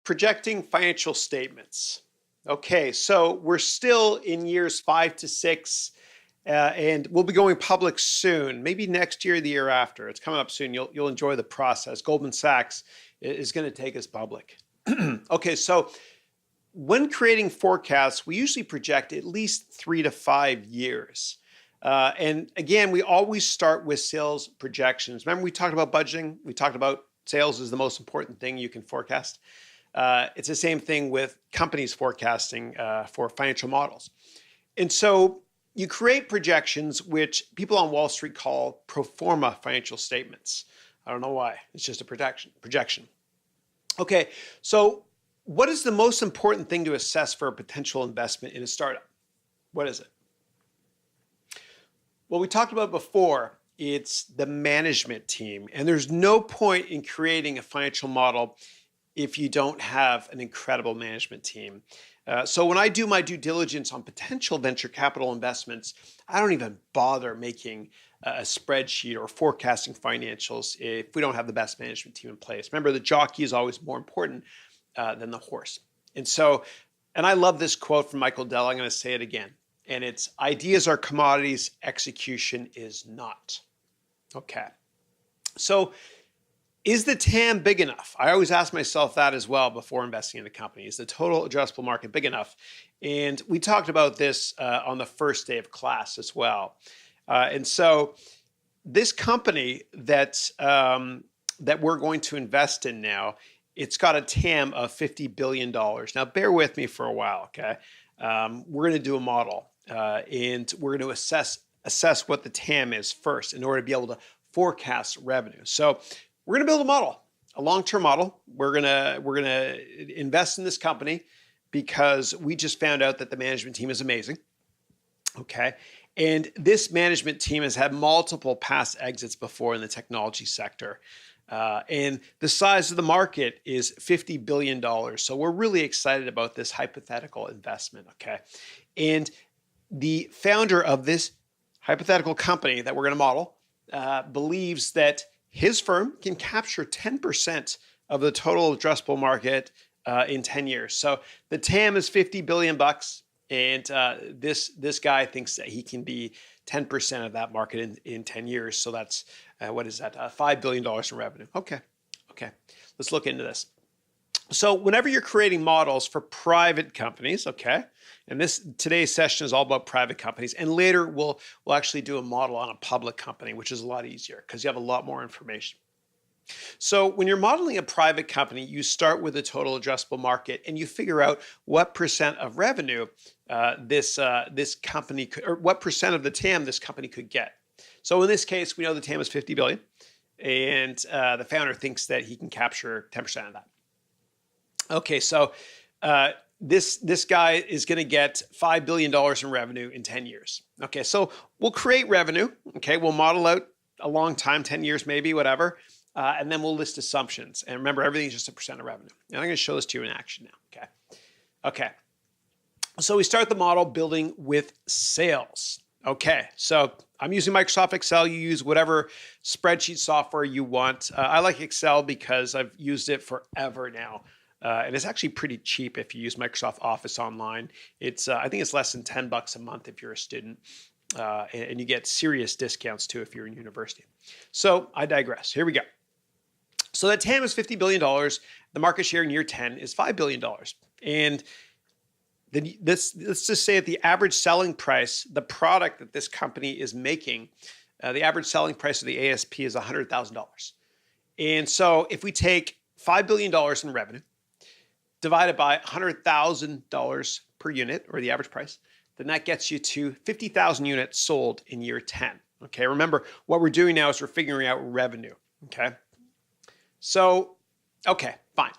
Projecting financial statements. Okay, so we're still in years 5 to 6, and we'll be going public soon, maybe next year or the year after. It's coming up soon. You'll enjoy the process. Goldman Sachs is going to take us public. Okay, so when creating forecasts, we usually project at least 3 to 5 years. And again, we always start with sales projections. Remember, we talked about budgeting. We talked about sales is the most important thing you can forecast. It's the same thing with companies forecasting for financial models. And so you create projections, which people on Wall Street call pro forma financial statements. I don't know why. It's just a projection. Okay, so what is the most important thing to assess for a potential investment in a startup? What is it? Well, we talked about before, it's the management team. And there's no point in creating a financial model if you don't have an incredible management team. So when I do my due diligence on potential venture capital investments, I don't even bother making a spreadsheet or forecasting financials if we don't have the best management team in place. Remember, the jockey is always more important than the horse. And I love this quote from Michael Dell. I'm going to say it again. And it's, ideas are commodities, execution is not. Okay. So is the TAM big enough? I always ask myself that as well before investing in a company. Is the total addressable market big enough? And we talked about this on the first day of class as well. And so this company that we're going to invest in now, it's got a TAM of $50 billion. Now, bear with me for a while, okay? We're going to do a model, and we're going to assess what the TAM is first in order to be able to forecast revenue. So we're going to build a model, a long-term model. We're going to invest in this company because we just found out that the management team is amazing. Okay. And this management team has had multiple past exits before in the technology sector. And the size of the market is $50 billion. So we're really excited about this hypothetical investment. Okay. And the founder of this hypothetical company that we're going to model believes that his firm can capture 10% of the total addressable market in 10 years. So the TAM is $50 billion bucks, and this guy thinks that he can be 10% of that market in 10 years. So that's what is that? $5 billion in revenue. Okay, let's look into this. So whenever you're creating models for private companies, okay, and today's session is all about private companies, and later we'll actually do a model on a public company, which is a lot easier because you have a lot more information. So when you're modeling a private company, you start with the total addressable market, and you figure out what percent of revenue this company could, or what percent of the TAM this company could get. So in this case, we know the TAM is 50 billion, and the founder thinks that he can capture 10% of that. Okay, so this guy is going to get $5 billion in revenue in 10 years. Okay, so we'll create revenue. Okay, we'll model out a long time, 10 years maybe, whatever, and then we'll list assumptions. And remember, everything's just a percent of revenue. And I'm going to show this to you in action now. Okay. So we start the model building with sales. Okay, so I'm using Microsoft Excel. You use whatever spreadsheet software you want. I like Excel because I've used it forever now. And it's actually pretty cheap if you use Microsoft Office Online. I think it's less than $10 a month if you're a student. And you get serious discounts too if you're in university. So I digress. Here we go. So that TAM is $50 billion. The market share in year 10 is $5 billion. And let's just say that the average selling price, the product that this company is making, the average selling price of the ASP is $100,000. And so if we take $5 billion in revenue, divided by $100,000 per unit, or the average price, then that gets you to 50,000 units sold in year 10. Okay, remember, what we're doing now is we're figuring out revenue. Okay, so, okay, fine.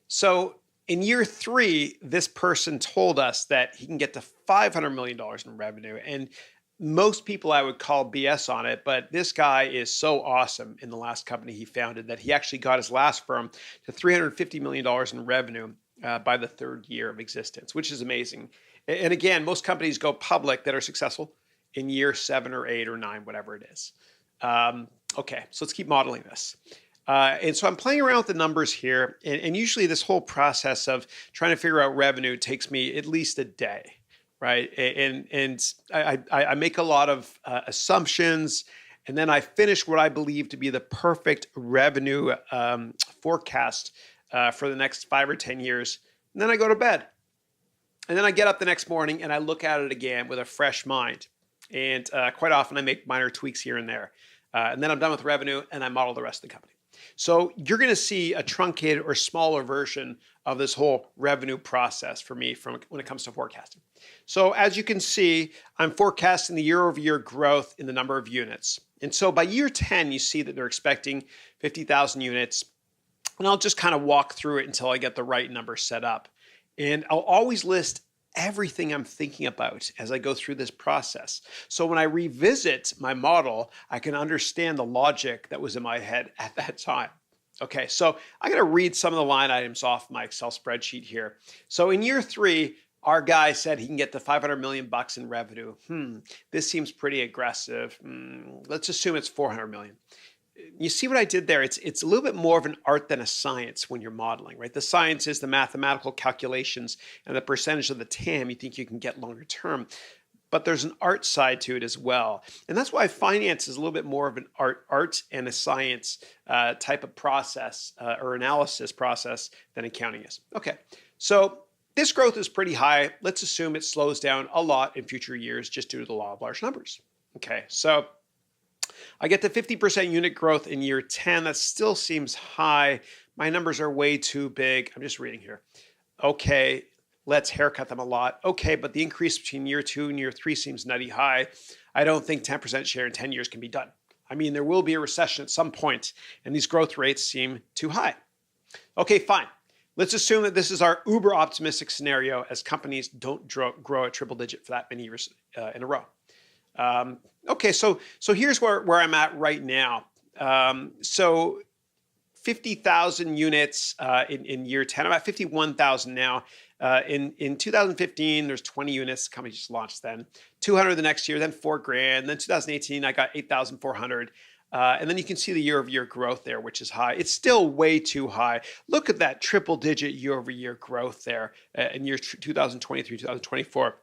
So in year 3, this person told us that he can get to $500 million in revenue. And most people I would call BS on it, but this guy is so awesome in the last company he founded that he actually got his last firm to $350 million in revenue by the 3rd year of existence, which is amazing. And again, most companies go public that are successful in year 7 or 8 or 9, whatever it is. Okay, so let's keep modeling this. And so I'm playing around with the numbers here. And usually this whole process of trying to figure out revenue takes me at least a day, right? And I make a lot of assumptions. And then I finish what I believe to be the perfect revenue forecast for the next 5 or 10 years. And then I go to bed. And then I get up the next morning and I look at it again with a fresh mind. And quite often I make minor tweaks here and there. And then I'm done with revenue and I model the rest of the company. So you're going to see a truncated or smaller version of this whole revenue process for me from when it comes to forecasting. So as you can see, I'm forecasting the year-over-year growth in the number of units. And so by year 10, you see that they're expecting 50,000 units. And I'll just kind of walk through it until I get the right number set up. And I'll always list everything I'm thinking about as I go through this process. So when I revisit my model, I can understand the logic that was in my head at that time. Okay, so I'm going to read some of the line items off my Excel spreadsheet here. So in year 3, our guy said he can get to 500 million bucks in revenue. This seems pretty aggressive. Let's assume it's 400 million. You see what I did there? It's a little bit more of an art than a science when you're modeling, right? The science is the mathematical calculations and the percentage of the TAM you think you can get longer term. But there's an art side to it as well. And that's why finance is a little bit more of an art and a science type of process or analysis process than accounting is. Okay, so this growth is pretty high. Let's assume it slows down a lot in future years just due to the law of large numbers. Okay, so I get to 50% unit growth in year 10. That still seems high. My numbers are way too big. I'm just reading here. Okay, let's haircut them a lot. Okay, but the increase between year 2 and year 3 seems nutty high. I don't think 10% share in 10 years can be done. I mean, there will be a recession at some point, and these growth rates seem too high. Okay, fine. Let's assume that this is our uber optimistic scenario as companies don't grow at triple digit for that many years in a row. Okay, so here's where I'm at right now. So 50,000 units in year 10. I'm at 51,000 now. In 2015, there's 20 units. The company just launched then. 200 the next year, then $4,000. Then 2018, I got 8,400. And then you can see the year-over-year growth there, which is high. It's still way too high. Look at that triple-digit year-over-year growth there in year 2023, 2024.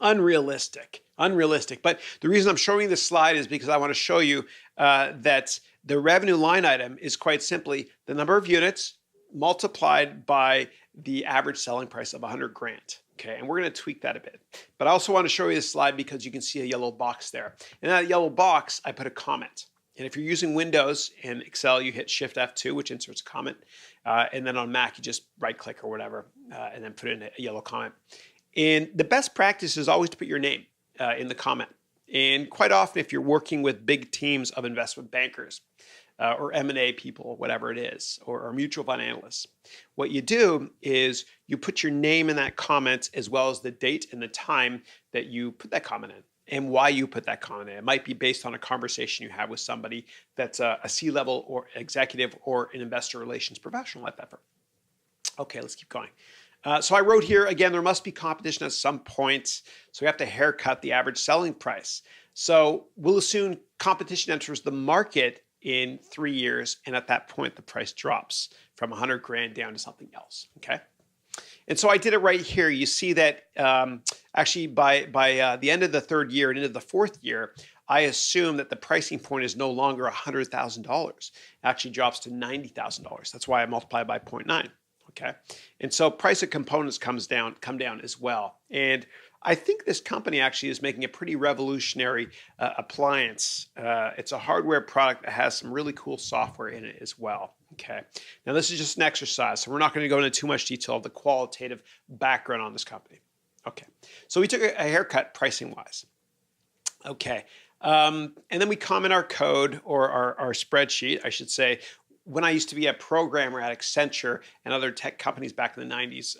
Unrealistic. But the reason I'm showing this slide is because I want to show you that the revenue line item is quite simply the number of units multiplied by the average selling price of 100 grand. Okay, and we're going to tweak that a bit. But I also want to show you this slide because you can see a yellow box there. In that yellow box, I put a comment. And if you're using Windows and Excel, you hit Shift F2, which inserts a comment. And then on Mac, you just right-click or whatever, and then put in a yellow comment. And the best practice is always to put your name in the comment. And quite often, if you're working with big teams of investment bankers or M&A people, whatever it is, or mutual fund analysts, what you do is you put your name in that comment as well as the date and the time that you put that comment in and why you put that comment in. It might be based on a conversation you have with somebody that's a C-level or executive or an investor relations professional at that firm. Okay, let's keep going. So I wrote here, again, there must be competition at some point. So we have to haircut the average selling price. So we'll assume competition enters the market in 3 years. And at that point, the price drops from 100 grand down to something else. Okay. And so I did it right here. You see that actually by the end of the 3rd year and into the 4th year, I assume that the pricing point is no longer $100,000. It actually drops to $90,000. That's why I multiply by 0.9. Okay, and so price of components come down as well. And I think this company actually is making a pretty revolutionary appliance. It's a hardware product that has some really cool software in it as well. Okay, now this is just an exercise, so we're not going to go into too much detail of the qualitative background on this company. Okay, so we took a haircut pricing wise. Okay, and then we comment our code or our spreadsheet, I should say. When I used to be a programmer at Accenture and other tech companies back in the 90s,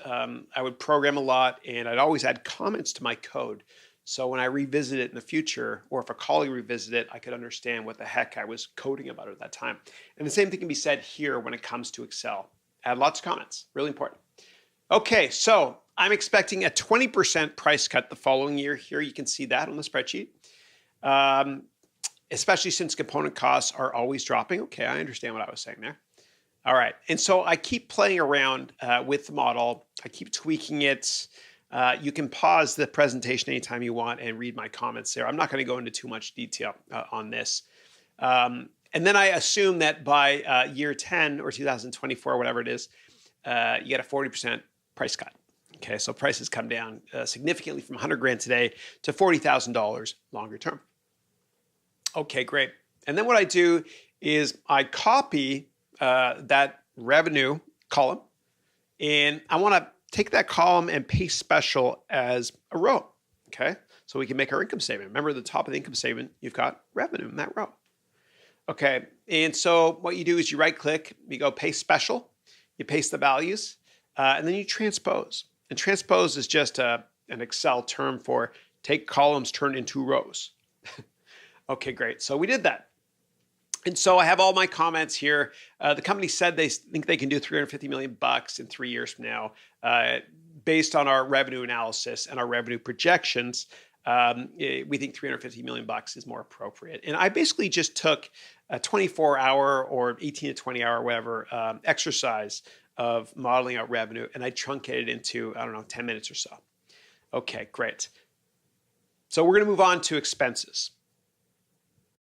I would program a lot and I'd always add comments to my code. So when I revisit it in the future, or if a colleague revisited it, I could understand what the heck I was coding about at that time. And the same thing can be said here when it comes to Excel. Add lots of comments, really important. Okay, so I'm expecting a 20% price cut the following year. Here you can see that on the spreadsheet. especially since component costs are always dropping. Okay, I understand what I was saying there. All right. And so I keep playing around with the model. I keep tweaking it. You can pause the presentation anytime you want and read my comments there. I'm not going to go into too much detail on this. And then I assume that by year 10 or 2024, whatever it is, you get a 40% price cut. Okay, so prices come down significantly from 100 grand today to $40,000 longer term. Okay, great. And then what I do is I copy that revenue column, and I want to take that column and paste special as a row. Okay, so we can make our income statement. Remember, at the top of the income statement, you've got revenue in that row. Okay, and so what you do is you right click, you go paste special, you paste the values, and then you transpose. And transpose is just an Excel term for take columns turned into rows. Okay, great. So we did that. And so I have all my comments here. The company said they think they can do 350 million bucks in 3 years from now, based on our revenue analysis and our revenue projections. We think 350 million bucks is more appropriate. And I basically just took a 24-hour or 18 to 20-hour, whatever, exercise of modeling out revenue, and I truncated it into, I don't know, 10 minutes or so. Okay, great. So we're going to move on to expenses.